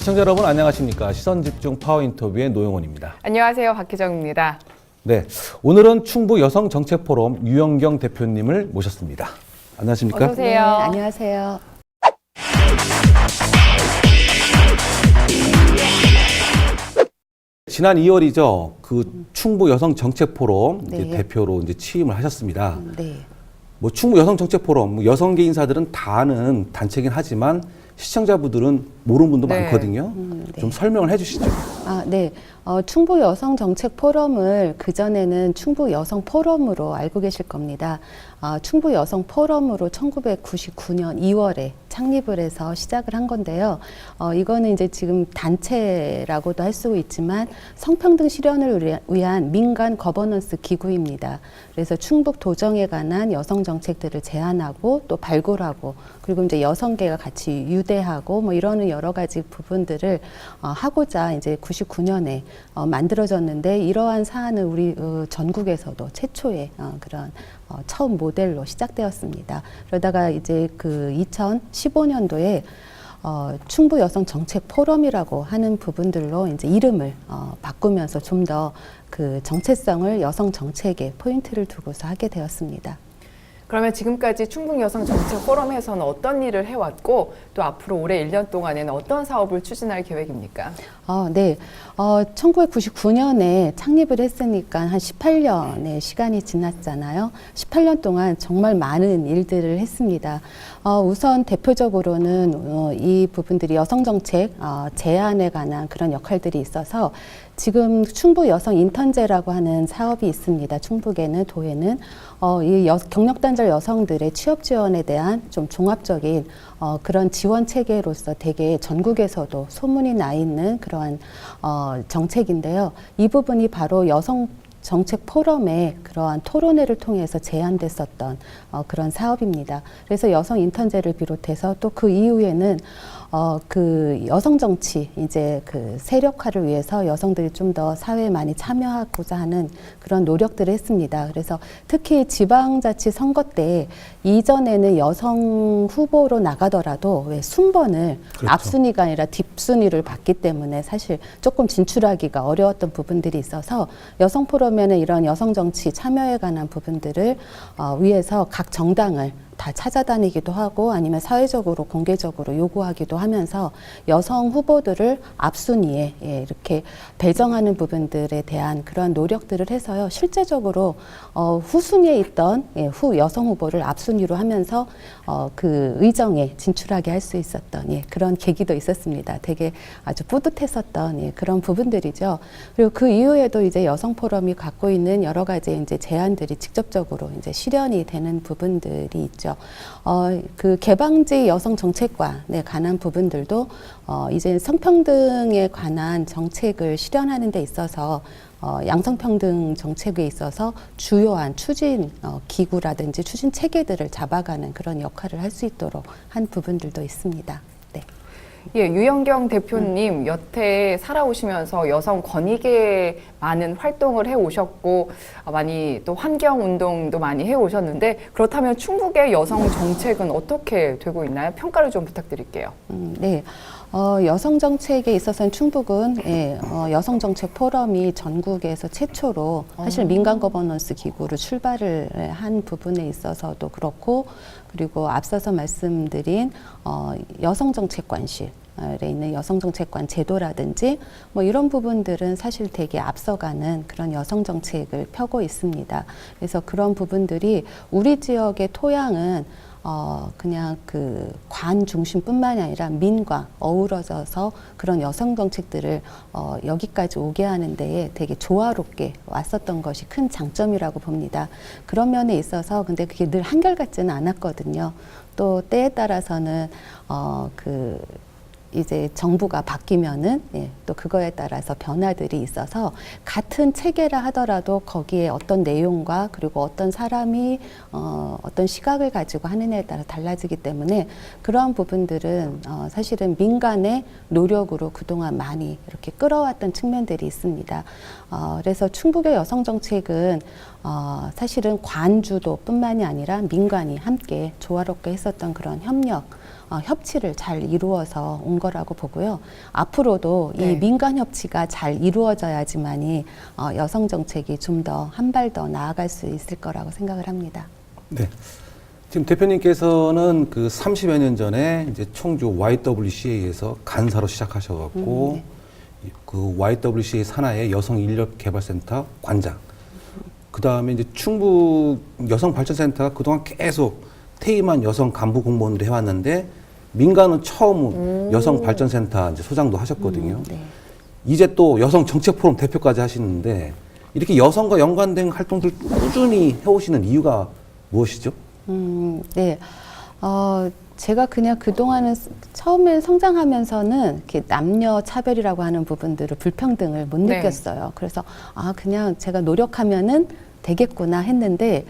시청자 여러분 안녕하십니까. 시선집중 파워인터뷰의 노영원입니다. 안녕하세요. 박희정입니다. 네, 오늘은 충북 여성정책포럼 유영경 대표님을 모셨습니다. 안녕하십니까? 어서 오세요. 네, 안녕하세요. 지난 2월이죠. 그 충북 여성정책포럼 네. 이제 대표로 이제 취임을 하셨습니다. 네. 뭐 충북 여성정책포럼 여성계 인사들은 다 아는 단체긴 하지만 시청자분들은 모르는 분도 네. 많거든요. 네. 좀 설명을 해주시죠. 네. 충북 여성정책 포럼을 그전에는 충북 여성 포럼으로 알고 계실 겁니다. 충북 여성 포럼으로 1999년 2월에 창립을 해서 시작을 한 건데요. 이거는 이제 지금 단체라고도 할 수 있지만 성평등 실현을 위한 민간 거버넌스 기구입니다. 그래서 충북 도정에 관한 여성 정책들을 제안하고 또 발굴하고 그리고 이제 여성계가 같이 유대하고 뭐 이러는 여러 가지 부분들을 하고자 이제 99년에 만들어졌는데 이러한 사안은 우리 전국에서도 최초의 그런 처음 모델로 시작되었습니다. 그러다가 이제 그 2015년도에 충북 여성 정책 포럼이라고 하는 부분들로 이제 이름을 바꾸면서 좀 더 그 정체성을 여성 정책에 포인트를 두고서 하게 되었습니다. 그러면 지금까지 충북 여성 정책 포럼에서는 어떤 일을 해왔고 또 앞으로 올해 1년 동안에는 어떤 사업을 추진할 계획입니까? 네. 1999년에 창립을 했으니까 한 18년의 시간이 지났잖아요. 18년 동안 정말 많은 일들을 했습니다. 우선 대표적으로는 이 부분들이 여성정책 제안에 관한 그런 역할들이 있어서 지금 충북 여성 인턴제라고 하는 사업이 있습니다. 충북에는 도에는 이 경력단절 여성들의 취업 지원에 대한 좀 종합적인 그런 지원 체계로서 되게 전국에서도 소문이 나 있는 그러한 정책인데요. 이 부분이 바로 여성 정책 포럼의 그러한 토론회를 통해서 제안됐었던 그런 사업입니다. 그래서 여성 인턴제를 비롯해서 또 그 이후에는 그 여성 정치 이제 그 세력화를 위해서 여성들이 좀 더 사회에 많이 참여하고자 하는 그런 노력들을 했습니다. 그래서 특히 지방자치 선거 때 이전에는 여성 후보로 나가더라도 왜 순번을 그렇죠. 앞순위가 아니라 뒷순위를 받기 때문에 사실 조금 진출하기가 어려웠던 부분들이 있어서 여성 포럼에는 이런 여성 정치 참여에 관한 부분들을 위해서 각 정당을 다 찾아다니기도 하고 아니면 사회적으로 공개적으로 요구하기도 하면서 여성 후보들을 앞순위에 이렇게 배정하는 부분들에 대한 그런 노력들을 해서요. 실제적으로 후순위에 있던 후 여성 후보를 앞순위로 하면서 그 의정에 진출하게 할 수 있었던 그런 계기도 있었습니다. 되게 아주 뿌듯했었던 그런 부분들이죠. 그리고 그 이후에도 이제 여성 포럼이 갖고 있는 여러 가지 이제 제안들이 직접적으로 이제 실현이 되는 부분들이 있죠. 그 개방지 여성 정책관에 관한 부분들도 이제 성평등에 관한 정책을 실현하는 데 있어서 양성평등 정책에 있어서 주요한 추진 기구라든지 추진 체계들을 잡아가는 그런 역할을 할 수 있도록 한 부분들도 있습니다. 네. 예, 유영경 대표님 여태 살아오시면서 여성 권익에 많은 활동을 해오셨고 많이 또 환경 운동도 많이 해오셨는데 그렇다면 충북의 여성 정책은 어떻게 되고 있나요? 평가를 좀 부탁드릴게요. 네. 여성 정책에 있어서는 충북은 여성 정책 포럼이 전국에서 최초로 사실 민간 거버넌스 기구로 출발을 한 부분에 있어서도 그렇고 그리고 앞서서 말씀드린 여성 정책관실 에 있는 여성정책관 제도라든지 뭐 이런 부분들은 사실 되게 앞서가는 그런 여성정책을 펴고 있습니다. 그래서 그런 부분들이 우리 지역의 토양은 그냥 그 관 중심뿐만이 아니라 민과 어우러져서 그런 여성 정책들을 여기까지 오게 하는 데에 되게 조화롭게 왔었던 것이 큰 장점이라고 봅니다. 그런 면에 있어서 근데 그게 늘 한결같지는 않았거든요. 또 때에 따라서는 이제 정부가 바뀌면은 또 그거에 따라서 변화들이 있어서 같은 체계라 하더라도 거기에 어떤 내용과 그리고 어떤 사람이 어떤 시각을 가지고 하느냐에 따라 달라지기 때문에 그러한 부분들은 사실은 민간의 노력으로 그동안 많이 이렇게 끌어왔던 측면들이 있습니다. 그래서 충북의 여성 정책은 사실은 관주도뿐만이 아니라 민간이 함께 조화롭게 했었던 그런 협력 협치를 잘 이루어서 온 거라고 보고요. 앞으로도 네. 이 민간 협치가 잘 이루어져야지만이 여성 정책이 좀 더 한 발 더 나아갈 수 있을 거라고 생각을 합니다. 네. 지금 대표님께서는 그 30여 년 전에 이제 청주 YWCA에서 간사로 시작하셔갖고 그 YWCA 산하의 여성인력개발센터 관장, 그 다음에 이제 충북 여성발전센터가 그동안 계속 퇴임한 여성 간부 공무원들이 해왔는데 민간은 처음 여성발전센터 이제 소장도 하셨거든요. 네. 이제 또 여성정책포럼 대표까지 하시는데 이렇게 여성과 연관된 활동들 꾸준히 해오시는 이유가 무엇이죠? 네. 제가 그냥 그동안은 처음에 성장하면서는 이렇게 남녀 차별이라고 하는 부분들을 불평등을 못 네. 느꼈어요. 그래서 그냥 제가 노력하면은 되겠구나 했는데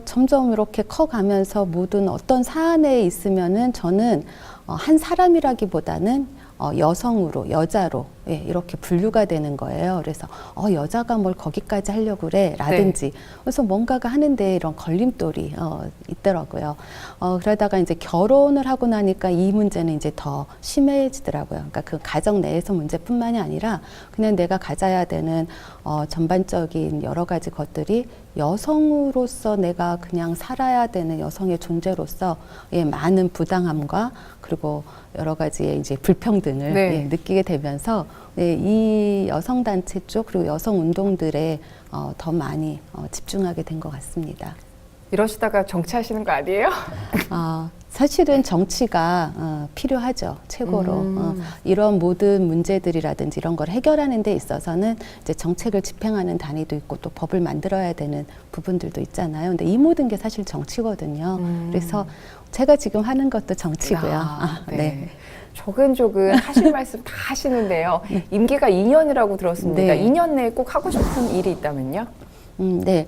점점 이렇게 커가면서 모든 어떤 사안에 있으면은 저는 한 사람이라기보다는 여성으로, 여자로, 예, 이렇게 분류가 되는 거예요. 그래서, 여자가 뭘 거기까지 하려고 그래, 라든지. 그래서 뭔가가 하는데 이런 걸림돌이, 있더라고요. 그러다가 이제 결혼을 하고 나니까 이 문제는 이제 더 심해지더라고요. 그러니까 그 가정 내에서 문제뿐만이 아니라 그냥 내가 가져야 되는, 전반적인 여러 가지 것들이 여성으로서 내가 그냥 살아야 되는 여성의 존재로서 예, 많은 부당함과 그리고 여러 가지의 이제 불평등을 네. 예, 느끼게 되면서 예, 이 여성단체 쪽 그리고 여성 운동들에 더 많이 집중하게 된 것 같습니다. 이러시다가 정치하시는 거 아니에요? 사실은 정치가 필요하죠. 최고로. 이런 모든 문제들이라든지 이런 걸 해결하는 데 있어서는 이제 정책을 집행하는 단위도 있고 또 법을 만들어야 되는 부분들도 있잖아요. 근데 이 모든 게 사실 정치거든요. 그래서 제가 지금 하는 것도 정치고요. 네. 조근조근 하실 말씀 다 하시는데요. 임기가 2년이라고 들었습니다. 네. 2년 내에 꼭 하고 싶은 일이 있다면요? 네.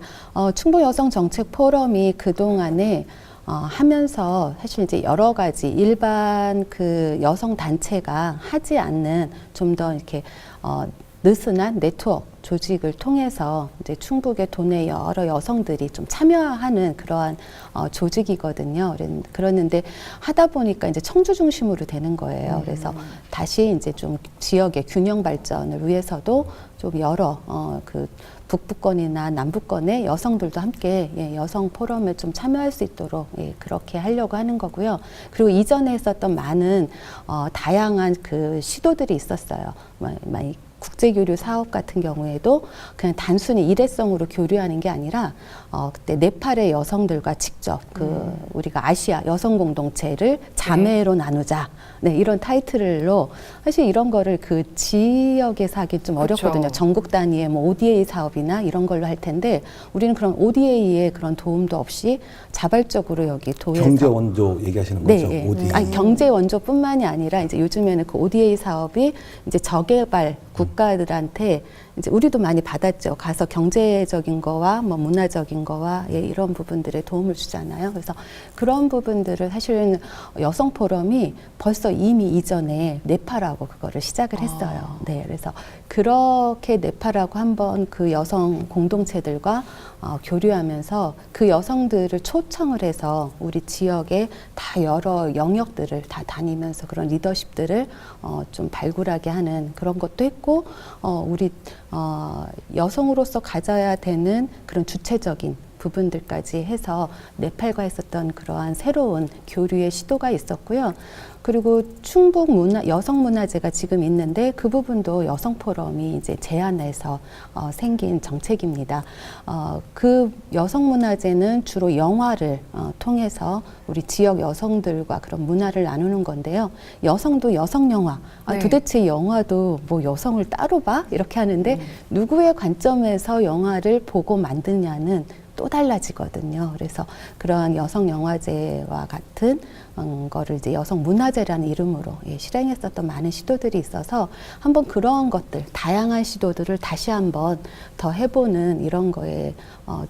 충북 여성 정책 포럼이 그동안에 하면서 사실 이제 여러 가지 일반 그 여성 단체가 하지 않는 좀 더 이렇게 느슨한 네트워크 조직을 통해서 이제 충북의 도내 여러 여성들이 좀 참여하는 그러한 조직이거든요. 그러는데 하다 보니까 이제 청주 중심으로 되는 거예요. 그래서 다시 이제 좀 지역의 균형 발전을 위해서도 좀 여러 그 북부권이나 남부권의 여성들도 함께 예, 여성 포럼에 좀 참여할 수 있도록 예, 그렇게 하려고 하는 거고요. 그리고 이전에 했었던 많은 다양한 그 시도들이 있었어요. 국제교류 사업 같은 경우에도 그냥 단순히 일회성으로 교류하는 게 아니라 그때 네팔의 여성들과 직접 그 우리가 아시아 여성 공동체를 자매로 나누자 네, 이런 타이틀로 사실 이런 거를 그 지역에서 하기 좀 그렇죠. 어렵거든요. 전국 단위의 뭐 ODA 사업이나 이런 걸로 할 텐데 우리는 그런 ODA의 그런 도움도 없이 자발적으로 여기 도에서 경제 원조 얘기하시는 거죠? 네, ODA. 아니, 경제 원조뿐만이 아니라 이제 요즘에는 그 ODA 사업이 이제 저개발 국가들한테 이제 우리도 많이 받았죠. 가서 경제적인 거와 뭐 문화적인 거와 예, 이런 부분들에 도움을 주잖아요. 그래서 그런 부분들을 사실은 여성 포럼이 벌써 이미 이전에 네팔하고 그거를 시작을 했어요. 네, 그래서 그렇게 네팔하고 한번 그 여성 공동체들과 교류하면서 그 여성들을 초청을 해서 우리 지역에 다 여러 영역들을 다 다니면서 그런 리더십들을 좀 발굴하게 하는 그런 것도 했고 우리 여성으로서 가져야 되는 그런 주체적인 부분들까지 해서 네팔과 했었던 그러한 새로운 교류의 시도가 있었고요. 그리고 충북 여성문화제가 지금 있는데 그 부분도 여성포럼이 이제 제안해서 생긴 정책입니다. 그 여성문화제는 주로 영화를 통해서 우리 지역 여성들과 그런 문화를 나누는 건데요. 여성도 여성 영화. 네. 도대체 영화도 뭐 여성을 따로 봐? 이렇게 하는데 누구의 관점에서 영화를 보고 만드냐는 또 달라지거든요. 그래서 그러한 여성 영화제와 같은 거를 이제 여성 문화제라는 이름으로 실행했었던 많은 시도들이 있어서 한번 그런 것들, 다양한 시도들을 다시 한번 더 해보는 이런 거에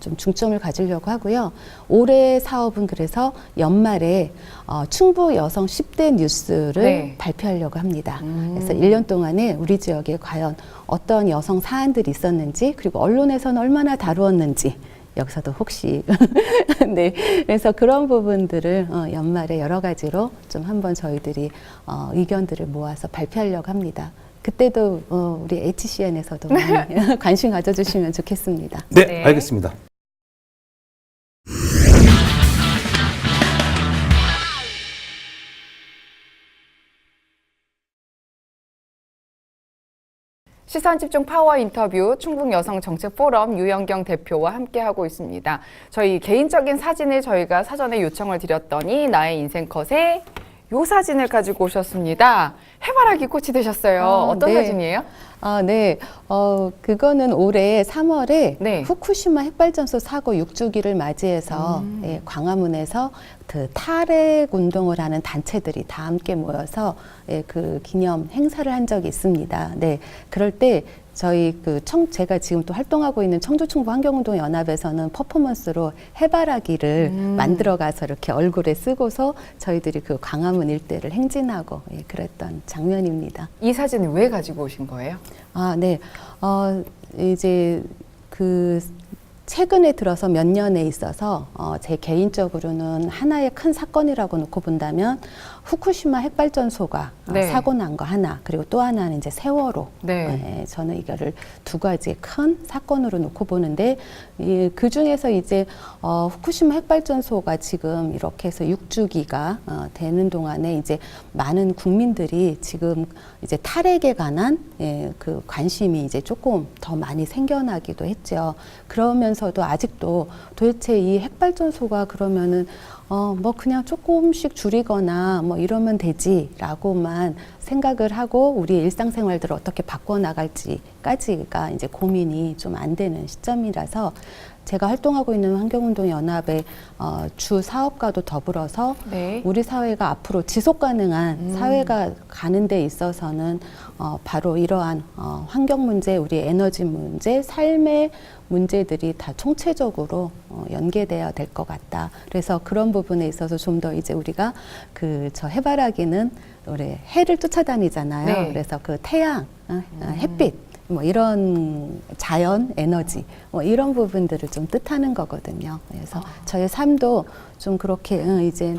좀 중점을 가지려고 하고요. 올해 사업은 그래서 연말에 충북 여성 10대 뉴스를 네. 발표하려고 합니다. 그래서 1년 동안에 우리 지역에 과연 어떤 여성 사안들이 있었는지 그리고 언론에서는 얼마나 다루었는지 여기서도 혹시 네, 그래서 그런 부분들을 연말에 여러 가지로 좀 한번 저희들이 의견들을 모아서 발표하려고 합니다. 그때도 우리 HCN에서도 많이 관심 가져주시면 좋겠습니다. 네, 네. 알겠습니다. 시선 집중 파워 인터뷰 충북 여성 정책 포럼 유영경 대표와 함께하고 있습니다. 저희 개인적인 사진을 저희가 사전에 요청을 드렸더니 나의 인생 컷에 요 사진을 가지고 오셨습니다. 해바라기 꽃이 되셨어요. 어떤 네. 사진이에요? 네. 그거는 올해 3월에 네. 후쿠시마 핵발전소 사고 6주기를 맞이해서 예, 광화문에서 그 탈핵 운동을 하는 단체들이 다 함께 모여서 예, 그 기념 행사를 한 적이 있습니다. 네. 그럴 때 저희 제가 지금 또 활동하고 있는 청주충북 환경운동연합에서는 퍼포먼스로 해바라기를 만들어 가서 이렇게 얼굴에 쓰고서 저희들이 그 광화문 일대를 행진하고 예, 그랬던 장면입니다. 이 사진을 왜 가지고 오신 거예요? 네. 이제 최근에 들어서 몇 년에 있어서 제 개인적으로는 하나의 큰 사건이라고 놓고 본다면 후쿠시마 핵발전소가 네. 사고 난 거 하나, 그리고 또 하나는 이제 세월호. 네. 저는 이거를 두 가지의 큰 사건으로 놓고 보는데 그 중에서 이제 후쿠시마 핵발전소가 지금 이렇게 해서 6주기가 되는 동안에 이제 많은 국민들이 지금 이제 탈핵에 관한 그 관심이 이제 조금 더 많이 생겨나기도 했죠. 그러면서도 아직도 도대체 이 핵발전소가 그러면은 뭐 그냥 조금씩 줄이거나 뭐 이러면 되지라고만 생각을 하고 우리의 일상생활들을 어떻게 바꿔나갈지까지가 이제 고민이 좀 안 되는 시점이라서 제가 활동하고 있는 환경운동연합의 주 사업과도 더불어서 네. 우리 사회가 앞으로 지속 가능한 사회가 가는 데 있어서는 바로 이러한 환경 문제, 우리 에너지 문제, 삶의 문제들이 다 총체적으로 연계돼야 될 것 같다. 그래서 그런 부분에 있어서 좀 더 이제 우리가 저 해바라기는 우리 해를 쫓아다니잖아요. 네. 그래서 그 태양, 햇빛, 뭐 이런 자연 에너지, 뭐 이런 부분들을 좀 뜻하는 거거든요. 그래서 저의 삶도 좀 그렇게 이제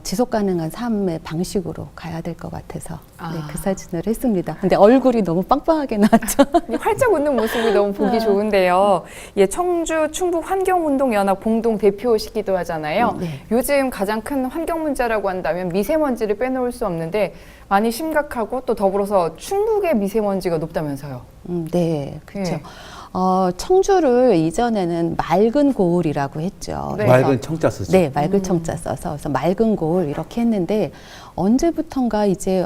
지속 가능한 삶의 방식으로 가야 될 것 같아서 네, 그 사진을 했습니다. 근데 얼굴이 너무 빵빵하게 나왔죠. 활짝 웃는 모습이 너무 보기 좋은데요. 예, 청주 충북 환경운동연합 공동 대표시기도 하잖아요. 네. 요즘 가장 큰 환경 문제라고 한다면 미세먼지를 빼놓을 수 없는데 많이 심각하고 또 더불어서 충북의 미세먼지가 높다면서요. 네, 그렇죠. 예. 청주를 이전에는 맑은 고을이라고 했죠. 네. 맑은 청자 쓰죠. 네, 맑은 청자 써서 그래서 맑은 고을 이렇게 했는데 언제부턴가 이제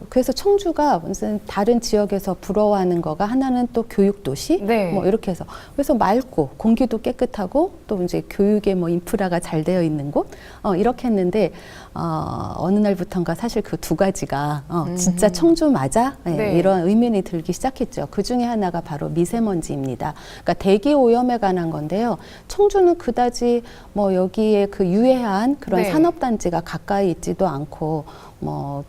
그래서 청주가 무슨 다른 지역에서 부러워하는 거가 하나는 또 교육 도시 네. 뭐 이렇게 해서 그래서 맑고 공기도 깨끗하고 또 이제 교육의 뭐 인프라가 잘 되어 있는 곳 이렇게 했는데 어느 날부턴가 사실 그 두 가지가 진짜 청주 맞아? 네, 네. 이런 의문이 들기 시작했죠. 그 중에 하나가 바로 미세먼지입니다. 그러니까 대기 오염에 관한 건데요. 청주는 그다지 뭐 여기에 그 유해한 그런 네. 산업단지가 가까이 있지도 않고 뭐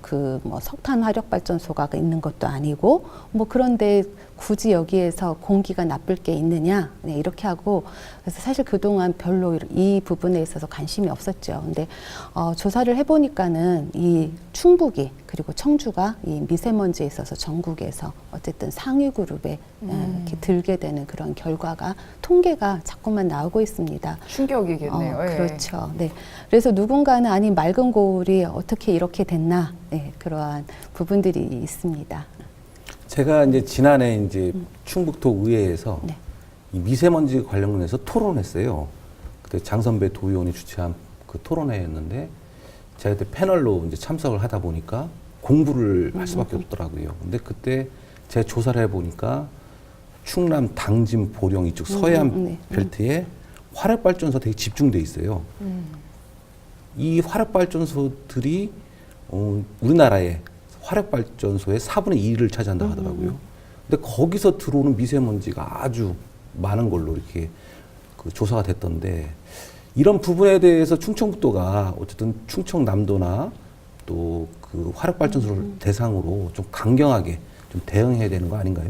석탄 화력 발전소가 있는 것도 아니고 뭐 그런데 굳이 여기에서 공기가 나쁠 게 있느냐 네, 이렇게 하고 그래서 사실 그동안 별로 이 부분에 있어서 관심이 없었죠. 근데 조사를 해보니까는 이 충북이 그리고 청주가 이 미세먼지에 있어서 전국에서 어쨌든 상위 그룹에 이렇게 들게 되는 그런 결과가 통계가 자꾸만 나오고 있습니다. 충격이겠네요. 예. 그렇죠. 네. 그래서 누군가는 아니 맑은 고을이 어떻게 이렇게 됐나 네, 그러한 부분들이 있습니다. 제가 이제 지난해 이제 충북도 의회에서 네. 이 미세먼지 관련해서 토론했어요. 그때 장선배 도의원이 주최한 그 토론회였는데 제가 그때 패널로 이제 참석을 하다 보니까 공부를 할 수밖에 없더라고요. 근데 그때 제가 조사를 해보니까 충남 당진 보령 이쪽 서해안 벨트에 화력발전소 되게 집중돼 있어요. 이 화력발전소들이 우리나라의 화력발전소의 4분의 2를 차지한다고 하더라고요. 근데 거기서 들어오는 미세먼지가 아주 많은 걸로 이렇게 그 조사가 됐던데 이런 부분에 대해서 충청북도가 어쨌든 충청남도나 또 그 화력발전소를 대상으로 좀 강경하게 좀 대응해야 되는 거 아닌가요?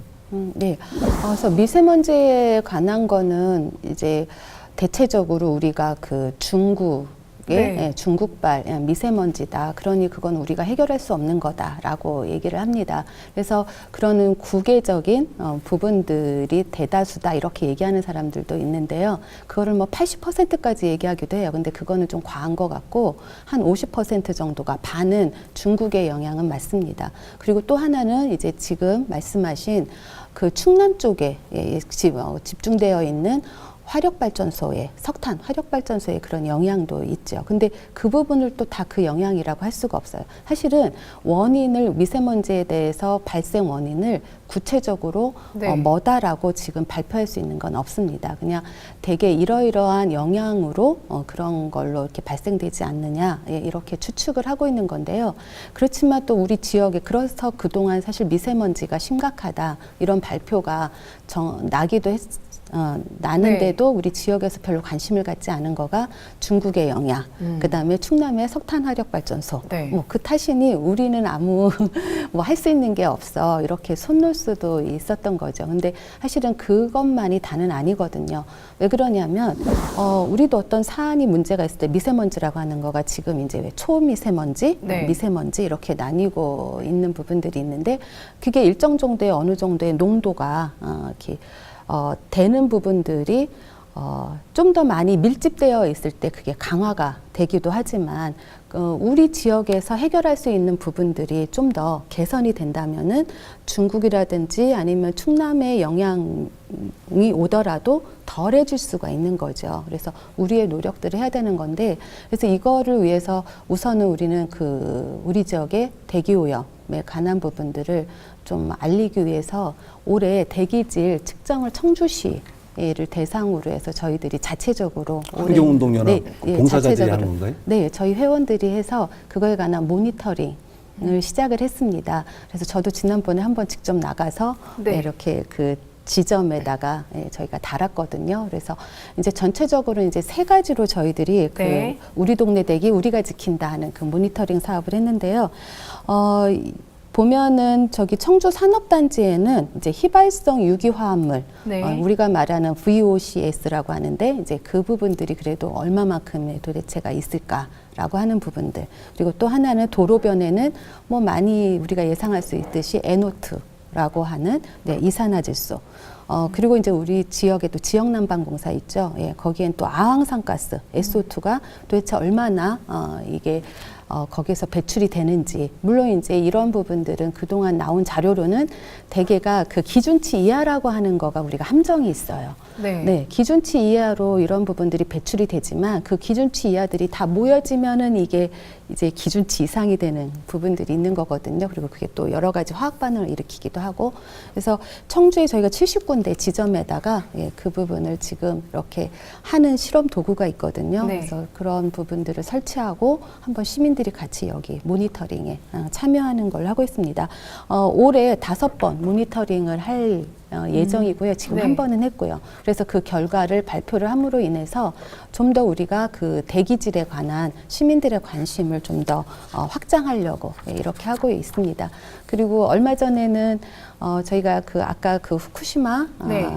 네. 그래서 미세먼지에 관한 거는 이제 대체적으로 우리가 그 중국의 네. 중국발 미세먼지다. 그러니 그건 우리가 해결할 수 없는 거다라고 얘기를 합니다. 그래서 그러는 국외적인 부분들이 대다수다 이렇게 얘기하는 사람들도 있는데요. 그거를 뭐 80%까지 얘기하기도 해요. 근데 그거는 좀 과한 것 같고 한 50% 정도가 반은 중국의 영향은 맞습니다. 그리고 또 하나는 이제 지금 말씀하신 그 충남 쪽에 집중되어 있는 화력발전소의 석탄 화력발전소의 그런 영향도 있죠. 근데 그 부분을 또 다 그 영향이라고 할 수가 없어요. 사실은 원인을 미세먼지에 대해서 발생 원인을 구체적으로 네. 뭐다라고 지금 발표할 수 있는 건 없습니다. 그냥 대개 이러이러한 영향으로 그런 걸로 이렇게 발생되지 않느냐 이렇게 추측을 하고 있는 건데요. 그렇지만 또 우리 지역에 그래서 그동안 사실 미세먼지가 심각하다 이런 발표가 나기도 나는데도 우리 지역에서 별로 관심을 갖지 않은 거가 중국의 영향, 그다음에 충남의 석탄 화력 발전소. 네. 뭐 그 탓이니 우리는 아무 뭐 할 수 있는 게 없어 이렇게 손 놓을 수도 있었던 거죠. 근데 사실은 그것만이 다는 아니거든요. 왜 그러냐면 우리도 어떤 사안이 문제가 있을 때 미세먼지라고 하는 거가 지금 이제 왜 초미세먼지, 네. 미세먼지 이렇게 나뉘고 있는 부분들이 있는데 그게 일정 정도의 어느 정도의 농도가 이렇게 되는 부분들이 좀 더 많이 밀집되어 있을 때 그게 강화가 되기도 하지만 우리 지역에서 해결할 수 있는 부분들이 좀 더 개선이 된다면은 중국이라든지 아니면 충남의 영향이 오더라도 덜해질 수가 있는 거죠. 그래서 우리의 노력들을 해야 되는 건데 그래서 이거를 위해서 우선은 우리는 우리 지역의 대기오염에 관한 부분들을 좀 알리기 위해서 올해 대기질 측정을 청주시를 대상으로 해서 저희들이 자체적으로 환경운동연합 봉사자들이 자체적으로, 하는 건가요? 네, 저희 회원들이 해서 그거에 관한 모니터링을 시작을 했습니다. 그래서 저도 지난번에 한번 직접 나가서 네. 이렇게 그 지점에다가 저희가 달았거든요. 그래서 이제 전체적으로 이제 3가지로 저희들이 네. 우리 동네 대기 우리가 지킨다 하는 그 모니터링 사업을 했는데요. 보면은 저기 청주 산업단지에는 이제 휘발성 유기화합물, 네. 우리가 말하는 VOCS라고 하는데 이제 그 부분들이 그래도 얼마만큼의 도대체가 있을까라고 하는 부분들. 그리고 또 하나는 도로변에는 뭐 많이 우리가 예상할 수 있듯이 NO2라고 하는 이산화질소. 그리고 이제 우리 지역에 또 지역난방공사 있죠. 예, 거기엔 또 아황산가스, SO2가 도대체 얼마나 이게 거기에서 배출이 되는지. 물론 이제 이런 부분들은 그동안 나온 자료로는 대개가 그 기준치 이하라고 하는 거가 우리가 함정이 있어요. 네. 기준치 이하로 이런 부분들이 배출이 되지만 그 기준치 이하들이 다 모여지면은 이게 이제 기준치 이상이 되는 부분들이 있는 거거든요. 그리고 그게 또 여러 가지 화학 반응을 일으키기도 하고. 그래서 청주에 저희가 70군데 지점에다가 그 부분을 지금 이렇게 하는 실험 도구가 있거든요. 네. 그래서 그런 부분들을 설치하고 한번 시민들이 같이 여기 모니터링에 참여하는 걸 하고 있습니다. 올해 5번 모니터링을 할 예정이고요. 지금 네. 한 번은 했고요. 그래서 그 결과를 발표를 함으로 인해서 좀 더 우리가 그 대기질에 관한 시민들의 관심을 좀 더 확장하려고 이렇게 하고 있습니다. 그리고 얼마 전에는 저희가 아까 후쿠시마 네.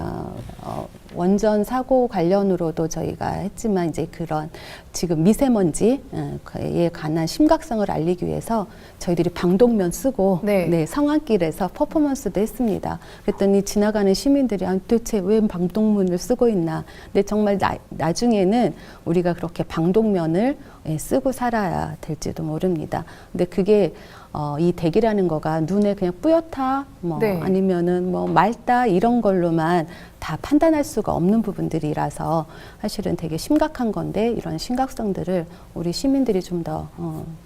원전 사고 관련으로도 저희가 했지만 이제 그런 지금 미세먼지에 관한 심각성을 알리기 위해서 저희들이 방독면 쓰고 네. 성안길에서 퍼포먼스도 했습니다. 그랬더니 지나가는 시민들이 도대체 왜 방독면을 쓰고 있나. 근데 정말 나중에는 우리가 그렇게 방독면을 쓰고 살아야 될지도 모릅니다. 근데 그게 이 대기라는 거가 눈에 그냥 뿌옇다, 네. 아니면은 맑다 이런 걸로만 다 판단할 수가 없는 부분들이라서 사실은 되게 심각한 건데 이런 심각성들을 우리 시민들이 좀 더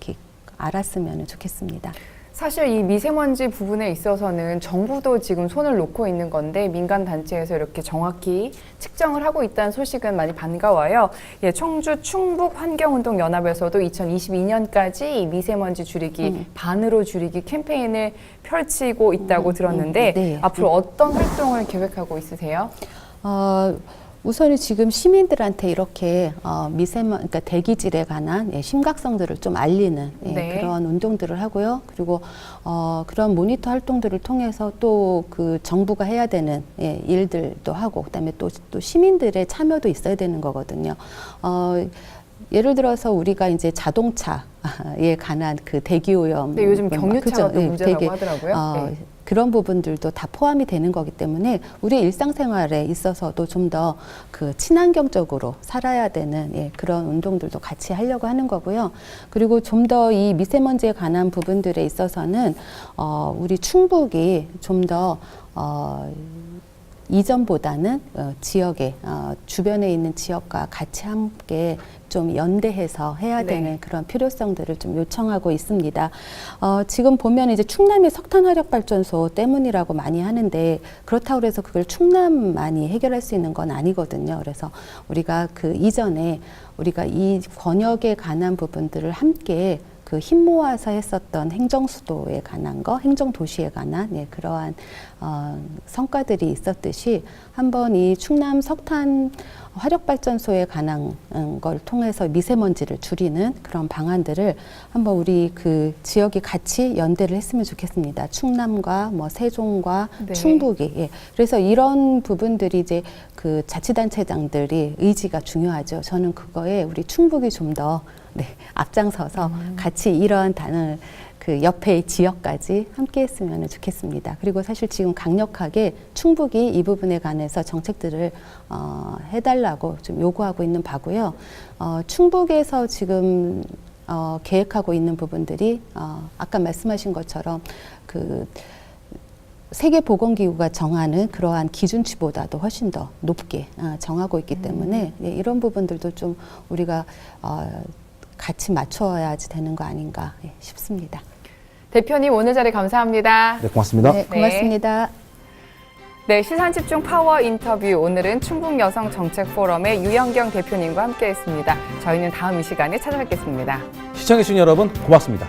이렇게 알았으면 좋겠습니다. 사실 이 미세먼지 부분에 있어서는 정부도 지금 손을 놓고 있는 건데 민간 단체에서 이렇게 정확히 측정을 하고 있다는 소식은 많이 반가워요. 예, 청주 충북 환경운동연합에서도 2022년까지 이 미세먼지 줄이기 반으로 줄이기 캠페인을 펼치고 있다고 들었는데 네. 앞으로 어떤 활동을 계획하고 있으세요? 우선이 지금 시민들한테 이렇게 그러니까 대기질에 관한 심각성들을 좀 알리는 네. 그런 운동들을 하고요. 그리고 그런 모니터 활동들을 통해서 또 그 정부가 해야 되는 일들도 하고, 그다음에 또 시민들의 참여도 있어야 되는 거거든요. 예를 들어서 우리가 이제 자동차에 관한 그 대기 오염, 근데 요즘 경유차가 또 문제라고 되게, 하더라고요. 네. 그런 부분들도 다 포함이 되는 거기 때문에 우리 일상생활에 있어서도 좀 더 그 친환경적으로 살아야 되는 그런 운동들도 같이 하려고 하는 거고요. 그리고 좀 더 이 미세먼지에 관한 부분들에 있어서는 우리 충북이 좀 더 이전보다는 지역에 주변에 있는 지역과 같이 함께 좀 연대해서 해야 네. 되는 그런 필요성들을 좀 요청하고 있습니다. 지금 보면 이제 충남이 석탄 화력 발전소 때문이라고 많이 하는데, 그렇다고 해서 그걸 충남만이 해결할 수 있는 건 아니거든요. 그래서 우리가 그 이전에 우리가 이 권역에 관한 부분들을 함께 그 힘 모아서 했었던 행정수도에 관한 거, 행정도시에 관한 그러한 성과들이 있었듯이, 한번 이 충남 석탄 화력발전소에 관한 걸 통해서 미세먼지를 줄이는 그런 방안들을 한번 우리 그 지역이 같이 연대를 했으면 좋겠습니다. 충남과 뭐 세종과 네. 충북이. 그래서 이런 부분들이 이제 그 자치단체장들이 의지가 중요하죠. 저는 그거에 우리 충북이 좀 더 앞장서서 같이 이런 그 옆에 지역까지 함께 했으면 좋겠습니다. 그리고 사실 지금 강력하게 충북이 이 부분에 관해서 정책들을 해달라고 좀 요구하고 있는 바고요. 충북에서 지금 계획하고 있는 부분들이 아까 말씀하신 것처럼 그 세계보건기구가 정하는 그러한 기준치보다도 훨씬 더 높게 정하고 있기 때문에 이런 부분들도 좀 우리가 같이 맞춰야지 되는 거 아닌가 싶습니다. 대표님 오늘 자리 감사합니다. 네, 고맙습니다. 네, 고맙습니다. 네, 시선집중 파워 인터뷰. 오늘은 충북 여성 정책 포럼의 유영경 대표님과 함께했습니다. 저희는 다음 이 시간에 찾아뵙겠습니다. 시청해주신 여러분 고맙습니다.